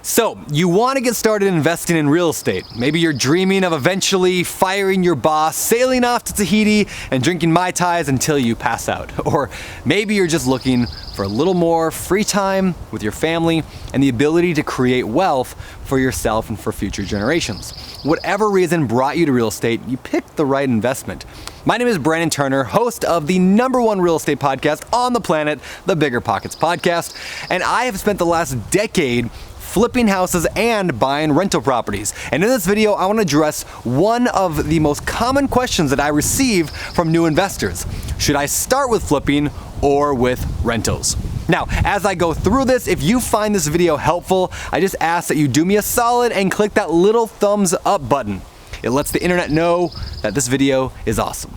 So, you want to get started investing in real estate. Maybe you're dreaming of eventually firing your boss, sailing off to Tahiti, and drinking Mai Tais until you pass out. Or maybe you're just looking for a little more free time with your family and the ability to create wealth for yourself and for future generations. Whatever reason brought you to real estate, you picked the right investment. My name is Brandon Turner, host of the #1 real estate podcast on the planet, the BiggerPockets Podcast, and I have spent the last decade flipping houses and buying rental properties. And in this video, I want to address one of the most common questions that I receive from new investors. Should I start with flipping or with rentals? Now, as I go through this, if you find this video helpful, I just ask that you do me a solid and click that little thumbs up button. It lets the internet know that this video is awesome.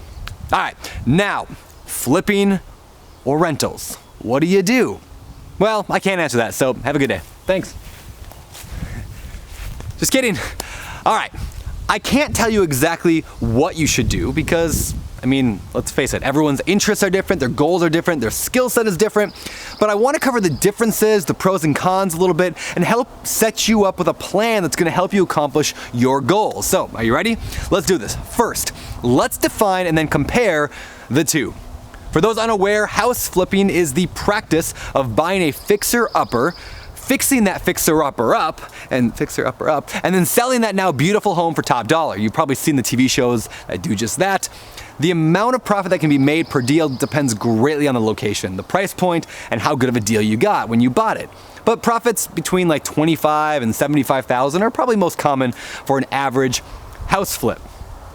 All right, now, flipping or rentals? What do you do? Well, I can't answer that, so have a good day. Thanks. Just kidding. All right, I can't tell you exactly what you should do because, let's face it, everyone's interests are different, their goals are different, their skill set is different, but I want to cover the differences, the pros and cons a little bit, and help set you up with a plan that's going to help you accomplish your goals. So, are you ready? Let's do this. First, let's define and then compare the two. For those unaware, house flipping is the practice of buying a fixer-upper, fixing that fixer-upper up, and then selling that now beautiful home for top dollar. You've probably seen the TV shows that do just that. The amount of profit that can be made per deal depends greatly on the location, the price point, and how good of a deal you got when you bought it. But profits between like $25,000 and $75,000 are probably most common for an average house flip.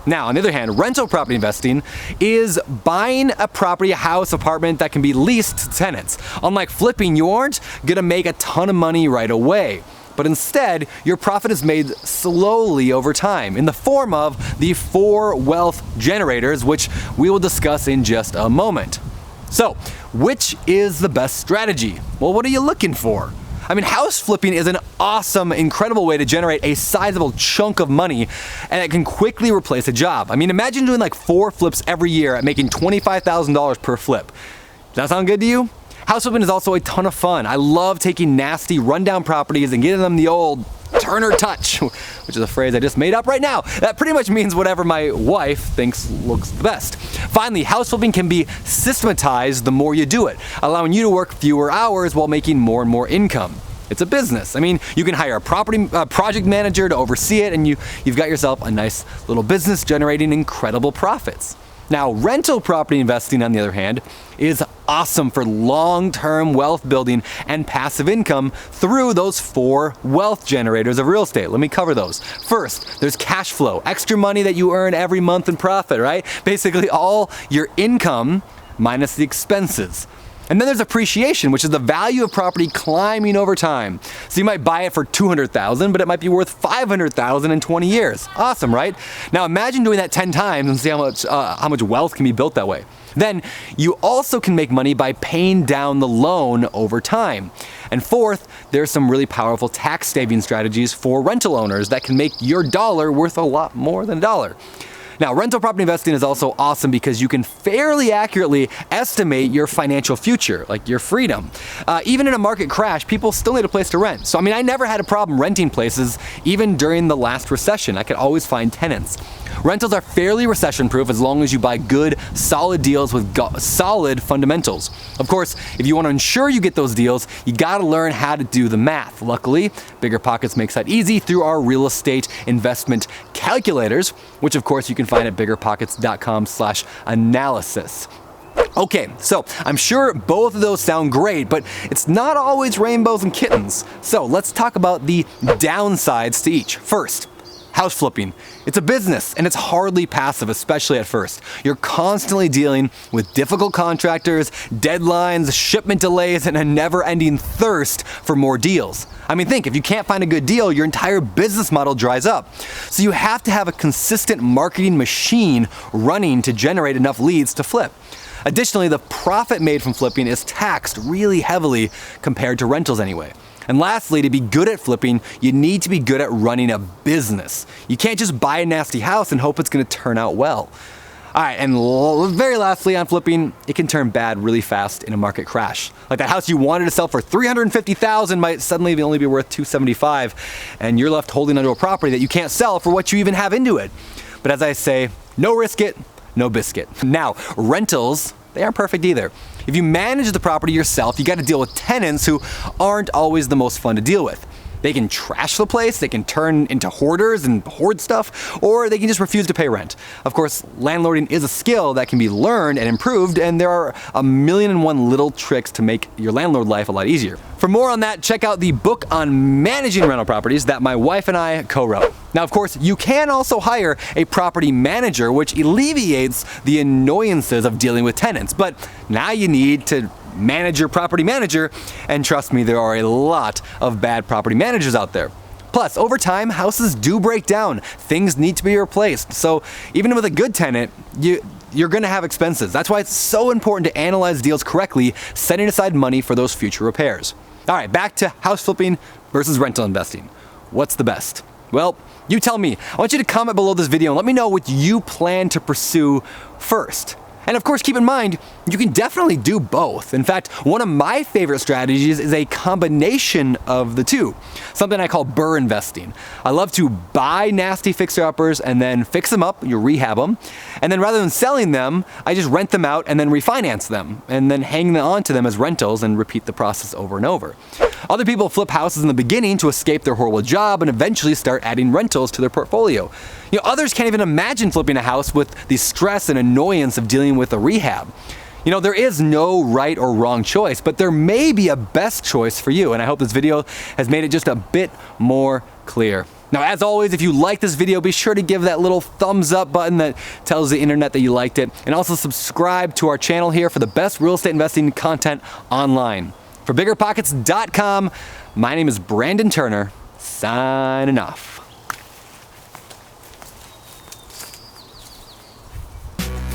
Now, on the other hand, rental property investing is buying a property, a house, apartment that can be leased to tenants. Unlike flipping, you aren't gonna make a ton of money right away. But instead, your profit is made slowly over time in the form of the 4 wealth generators, which we will discuss in just a moment. So, which is the best strategy? Well, what are you looking for? House flipping is an awesome, incredible way to generate a sizable chunk of money, and it can quickly replace a job. Imagine doing like 4 flips every year at making $25,000 per flip. Does that sound good to you? House flipping is also a ton of fun. I love taking nasty, rundown properties and getting them the old Turner touch, which is a phrase I just made up right now. That pretty much means whatever my wife thinks looks the best. Finally, house flipping can be systematized the more you do it, allowing you to work fewer hours while making more and more income. It's a business. You can hire a project manager to oversee it, and you've got yourself a nice little business generating incredible profits. Now, rental property investing, on the other hand, is awesome for long-term wealth building and passive income through those 4 wealth generators of real estate. Let me cover those. First, there's cash flow, extra money that you earn every month in profit, right? Basically, all your income minus the expenses. And then there's appreciation, which is the value of property climbing over time. So you might buy it for $200,000, but it might be worth $500,000 in 20 years. Awesome, right? Now imagine doing that 10 times and see how much wealth can be built that way. Then you also can make money by paying down the loan over time. And fourth, there's some really powerful tax saving strategies for rental owners that can make your dollar worth a lot more than a dollar. Now, rental property investing is also awesome because you can fairly accurately estimate your financial future, like your freedom. Even in a market crash, people still need a place to rent. So, I never had a problem renting places, even during the last recession. I could always find tenants. Rentals are fairly recession-proof as long as you buy good, solid deals with solid fundamentals. Of course, if you want to ensure you get those deals, you gotta learn how to do the math. Luckily, BiggerPockets makes that easy through our real estate investment calculators, which of course you can find at biggerpockets.com/analysis. Okay, so I'm sure both of those sound great, but it's not always rainbows and kittens. So let's talk about the downsides to each. First, house flipping. It's a business and it's hardly passive, especially at first. You're constantly dealing with difficult contractors, deadlines, shipment delays, and a never-ending thirst for more deals. Think, if you can't find a good deal, your entire business model dries up. So you have to have a consistent marketing machine running to generate enough leads to flip. Additionally, the profit made from flipping is taxed really heavily compared to rentals anyway. And lastly, to be good at flipping, you need to be good at running a business. You can't just buy a nasty house and hope it's going to turn out well. All right, and very lastly on flipping, it can turn bad really fast in a market crash. Like that house you wanted to sell for $350,000 might suddenly only be worth $275,000, and you're left holding onto a property that you can't sell for what you even have into it. But as I say, no risk it, no biscuit. Now, rentals, they aren't perfect either. If you manage the property yourself, you got to deal with tenants who aren't always the most fun to deal with. They can trash the place, they can turn into hoarders and hoard stuff, or they can just refuse to pay rent. Of course, landlording is a skill that can be learned and improved, and there are 1,000,001 little tricks to make your landlord life a lot easier. For more on that, check out the book on managing rental properties that my wife and I co-wrote. Now, of course, you can also hire a property manager, which alleviates the annoyances of dealing with tenants, but now you need to manage your property manager, and trust me, there are a lot of bad property managers out there. Plus, over time, houses do break down. Things need to be replaced. So even with a good tenant, you're gonna have expenses. That's why it's so important to analyze deals correctly, setting aside money for those future repairs. All right, back to house flipping versus rental investing. What's the best? Well, you tell me. I want you to comment below this video and let me know what you plan to pursue first. And of course, keep in mind, you can definitely do both. In fact, one of my favorite strategies is a combination of the two, something I call Burr Investing. I love to buy nasty fixer-uppers and then fix them up, you rehab them, and then rather than selling them, I just rent them out and then refinance them, and then hang them onto them as rentals and repeat the process over and over. Other people flip houses in the beginning to escape their horrible job and eventually start adding rentals to their portfolio. Others can't even imagine flipping a house with the stress and annoyance of dealing with a rehab. There is no right or wrong choice, but there may be a best choice for you, and I hope this video has made it just a bit more clear. Now, as always, if you like this video, be sure to give that little thumbs up button that tells the internet that you liked it, and also subscribe to our channel here for the best real estate investing content online. For BiggerPockets.com, my name is Brandon Turner, signing off.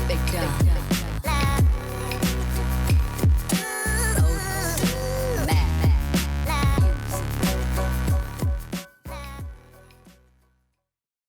Big gun.